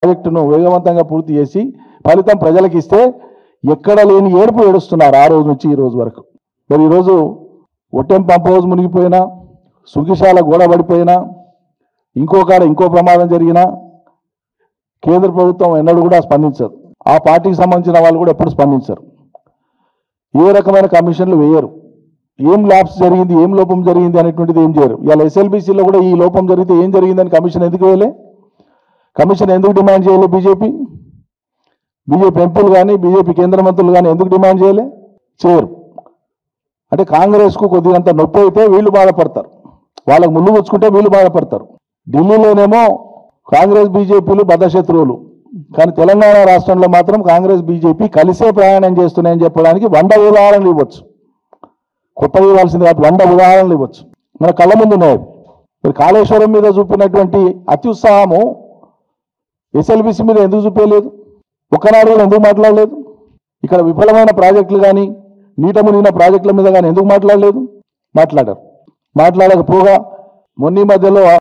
ప్రాజెక్టును వేగవంతంగా పూర్తి చేసి ఫలితం ప్రజలకు ఇస్తే ఎక్కడ లేని ఏడుపు ఏడుస్తున్నారు ఆ రోజు నుంచి ఈ రోజు వరకు. మరి ఈరోజు ఒట్టెం పంప్ హౌస్ మునిగిపోయినా, సుంకిశాల గోడ పడిపోయినా, ఇంకో ప్రమాదం జరిగినా కేంద్ర ప్రభుత్వం ఎన్నడూ కూడా స్పందించదు. ఆ పార్టీకి సంబంధించిన వాళ్ళు కూడా ఎప్పుడు స్పందించరు. ఏ రకమైన కమిషన్లు వేయరు. ఏం ల్యాబ్స్ జరిగింది, ఏం లోపం జరిగింది అనేటువంటిది ఏం చేయరు. ఇవాళ ఎస్ఎల్బీసీలో కూడా ఈ లోపం జరిగితే ఏం జరిగిందని కమిషన్ ఎందుకు వేయలే? కమిషన్ ఎందుకు డిమాండ్ చేయలే? బీజేపీ ఎంపీలు కానీ బీజేపీ కేంద్ర మంత్రులు కానీ ఎందుకు డిమాండ్ చేయలే? చేయరు. అంటే కాంగ్రెస్కు కొద్దిగంత నొప్పి అయితే వీళ్ళు బాధపడతారు, వాళ్ళకు ముళ్ళు గుచ్చుకుంటే వీళ్ళు బాధపడతారు. ఢిల్లీలోనేమో కాంగ్రెస్ బీజేపీలు బద్ధశత్రువులు, కానీ తెలంగాణ రాష్ట్రంలో మాత్రం కాంగ్రెస్ బీజేపీ కలిసే ప్రయాణం చేస్తున్నాయని చెప్పడానికి 100 ఉదాహరణలు ఇవ్వచ్చు. కొత్తగా ఇవ్వాల్సింది కాదు, 100 ఉదాహరణలు ఇవ్వచ్చు. మన కళ్ళ ముందు ఉన్నాయి. మరి కాళేశ్వరం మీద చూపినటువంటి అత్యుత్సాహము ఎస్ఎల్బీసీ మీద ఎందుకు చూపించలేదు? ఒక్కనాడు ఎందుకు మాట్లాడలేదు? ఇక్కడ విఫలమైన ప్రాజెక్టులు కానీ నీట మునిగిన ప్రాజెక్టుల మీద కానీ ఎందుకు మాట్లాడలేదు? మాట్లాడకపోగా మొన్న మధ్యలో